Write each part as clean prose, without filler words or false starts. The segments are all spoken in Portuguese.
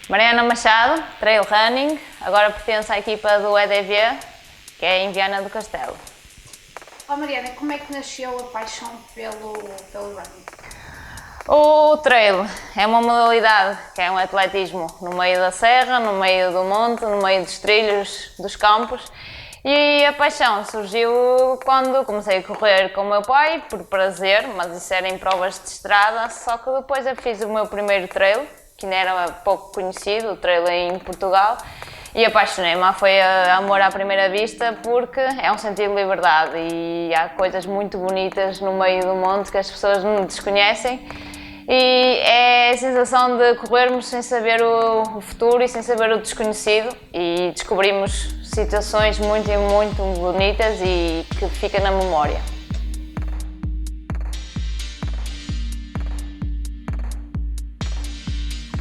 Mariana Machado, Trail Running, agora pertence à equipa do EDV, que é em Viana do Castelo. Mariana, como é que nasceu a paixão pelo running? O trail é uma modalidade que é um atletismo no meio da serra, no meio do monte, no meio dos trilhos, dos campos. E a paixão surgiu quando comecei a correr com o meu pai, por prazer, mas isso era em provas de estrada, só que depois eu fiz o meu primeiro trail, que ainda era pouco conhecido, o trail em Portugal, e apaixonei-me. Foi amor à primeira vista, porque é um sentido de liberdade e há coisas muito bonitas no meio do monte que as pessoas não desconhecem. E é a sensação de corrermos sem saber o futuro e sem saber o desconhecido, e descobrimos situações muito bonitas e que fica na memória.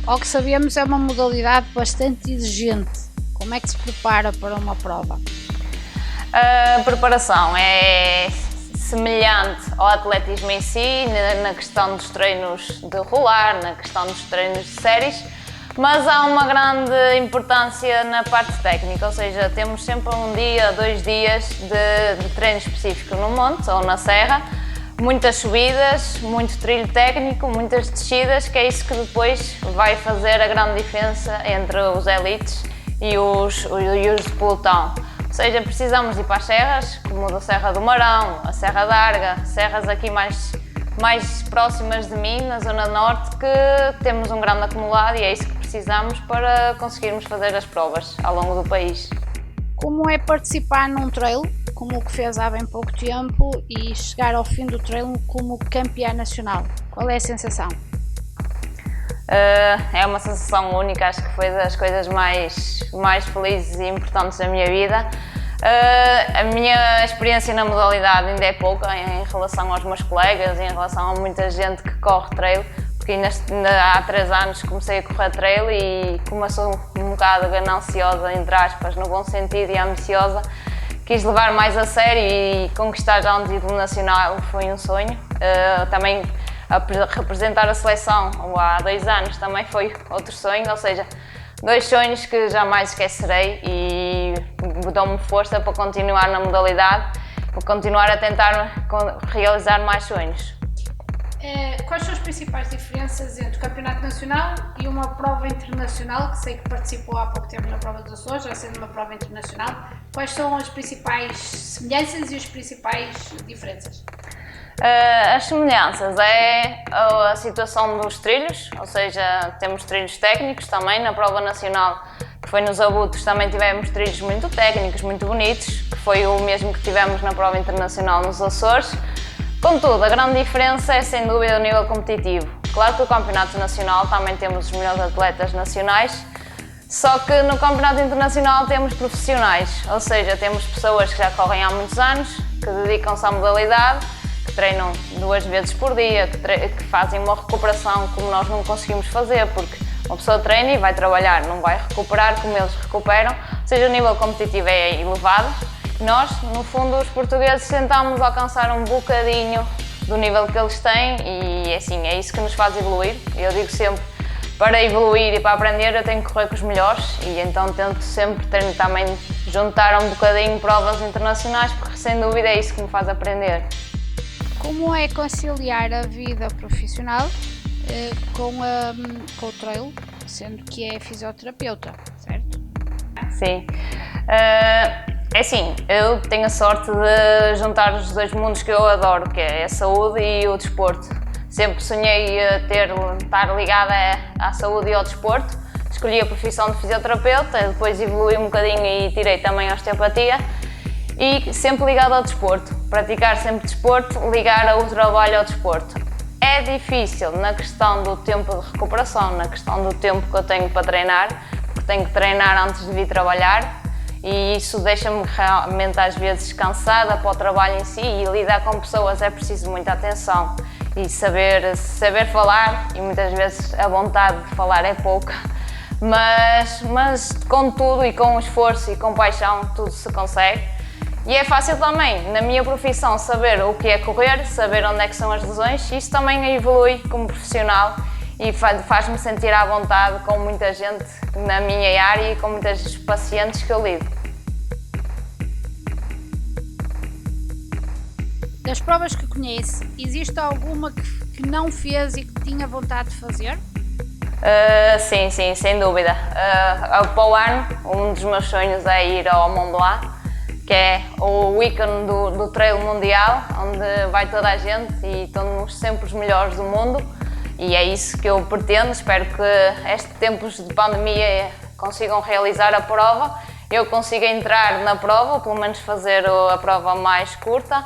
Ao que sabemos, é uma modalidade bastante exigente. Como é que se prepara para uma prova? A preparação é semelhante ao atletismo em si, na questão dos treinos de rolar, na questão dos treinos de séries, mas há uma grande importância na parte técnica, ou seja, temos sempre um dia, 2 dias de treino específico no monte ou na serra, muitas subidas, muito trilho técnico, muitas descidas, que é isso que depois vai fazer a grande diferença entre os elites e os de pelotão. Ou seja, precisamos ir para as serras, como a Serra do Marão, a Serra d'Arga, serras aqui mais próximas de mim, na Zona Norte, que temos um grande acumulado e é isso que precisamos para conseguirmos fazer as provas ao longo do país. Como é participar num trail, como o que fez há bem pouco tempo, e chegar ao fim do trail como campeã nacional? Qual é a sensação? É uma sensação única, acho que foi das coisas mais felizes e importantes da minha vida. A minha experiência na modalidade ainda é pouca em relação aos meus colegas, em relação a muita gente que corre trail, porque ainda há 3 anos comecei a correr trail e, como eu sou um bocado gananciosa, entre aspas, no bom sentido, e ambiciosa, quis levar mais a sério e conquistar já um título nacional foi um sonho. Também representar a seleção há 2 anos também foi outro sonho, ou seja, 2 sonhos que jamais esquecerei e dão-me força para continuar na modalidade, para continuar a tentar realizar mais sonhos. Quais são as principais diferenças entre o Campeonato Nacional e uma prova internacional, que sei que participou há pouco tempo na Prova dos Açores, já sendo uma prova internacional? Quais são as principais semelhanças e as principais diferenças? As semelhanças é a situação dos trilhos, ou seja, temos trilhos técnicos também na prova nacional, que foi nos Abutres, também tivemos trilhos muito técnicos, muito bonitos, que foi o mesmo que tivemos na prova internacional nos Açores. Contudo, a grande diferença é sem dúvida o nível competitivo. Claro que o Campeonato Nacional também temos os melhores atletas nacionais, só que no Campeonato Internacional temos profissionais, ou seja, temos pessoas que já correm há muitos anos, que dedicam-se à modalidade, que treinam 2 vezes por dia, que fazem uma recuperação como nós não conseguimos fazer, porque uma pessoa treina e vai trabalhar, não vai recuperar como eles recuperam, ou seja, o nível competitivo é elevado. Nós, no fundo, os portugueses tentamos alcançar um bocadinho do nível que eles têm e assim, é isso que nos faz evoluir. Eu digo sempre, para evoluir e para aprender eu tenho que correr com os melhores e então tento sempre também juntar um bocadinho provas internacionais, porque sem dúvida é isso que me faz aprender. Como é conciliar a vida profissional com o trail, sendo que é fisioterapeuta, certo? Sim. É assim, eu tenho a sorte de juntar os 2 mundos que eu adoro, que é a saúde e o desporto. Sempre sonhei estar ligada à saúde e ao desporto. Escolhi a profissão de fisioterapeuta, depois evolui um bocadinho e tirei também a osteopatia. E sempre ligado ao desporto, praticar sempre desporto, ligar o trabalho ao desporto. É difícil na questão do tempo de recuperação, na questão do tempo que eu tenho para treinar, porque tenho que treinar antes de vir trabalhar e isso deixa-me realmente às vezes cansada para o trabalho em si, e lidar com pessoas é preciso muita atenção e saber falar, e muitas vezes a vontade de falar é pouca, mas com tudo e com esforço e com paixão tudo se consegue. E é fácil também, na minha profissão, saber o que é correr, saber onde é que são as lesões, e isso também evolui como profissional e faz-me sentir à vontade com muita gente na minha área e com muitas pacientes que eu lido. Das provas que conhece, existe alguma que não fez e que tinha vontade de fazer? Sim, sem dúvida. Para o ano, um dos meus sonhos é ir ao Mont Blanc, que é o ícone do trail mundial, onde vai toda a gente e estão sempre os melhores do mundo. E é isso que eu pretendo. Espero que estes tempos de pandemia consigam realizar a prova, eu consiga entrar na prova, ou pelo menos fazer a prova mais curta.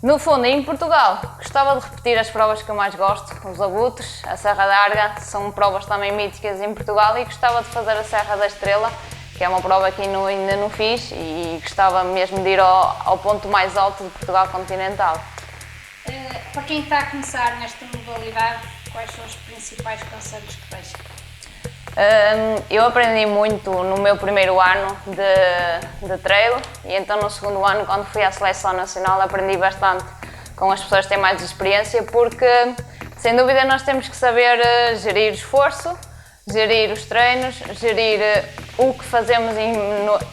No fundo, em Portugal, gostava de repetir as provas que eu mais gosto, os abutres, a Serra da Arga, são provas também míticas em Portugal, e gostava de fazer a Serra da Estrela, que é uma prova que ainda não fiz, e gostava mesmo de ir ao ponto mais alto de Portugal continental. Para quem está a começar nesta modalidade, quais são os principais conselhos que deixa? Eu aprendi muito no meu primeiro ano de trail, e então no segundo ano, quando fui à seleção nacional, aprendi bastante com as pessoas que têm mais experiência, porque sem dúvida nós temos que saber gerir o esforço, gerir os treinos, gerir o que fazemos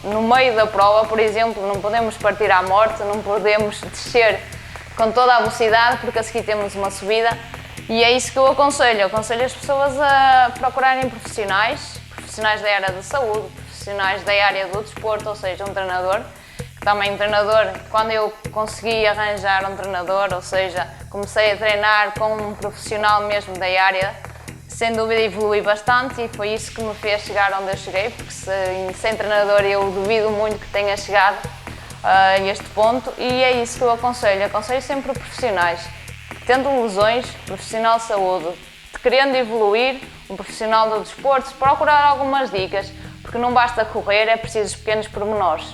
no meio da prova. Por exemplo, não podemos partir à morte, não podemos descer com toda a velocidade, porque a seguir temos uma subida. E é isso que eu aconselho as pessoas a procurarem profissionais da área da saúde, profissionais da área do desporto, ou seja, um treinador, que também um treinador, quando eu consegui arranjar um treinador, ou seja, comecei a treinar com um profissional mesmo da área, sem dúvida evolui bastante, e foi isso que me fez chegar onde eu cheguei, porque sem treinador eu duvido muito que tenha chegado a este ponto, e é isso que eu aconselho sempre profissionais. Tendo lesões, profissional de saúde, querendo evoluir, um profissional do desporto, procurar algumas dicas, porque não basta correr, é preciso pequenos pormenores.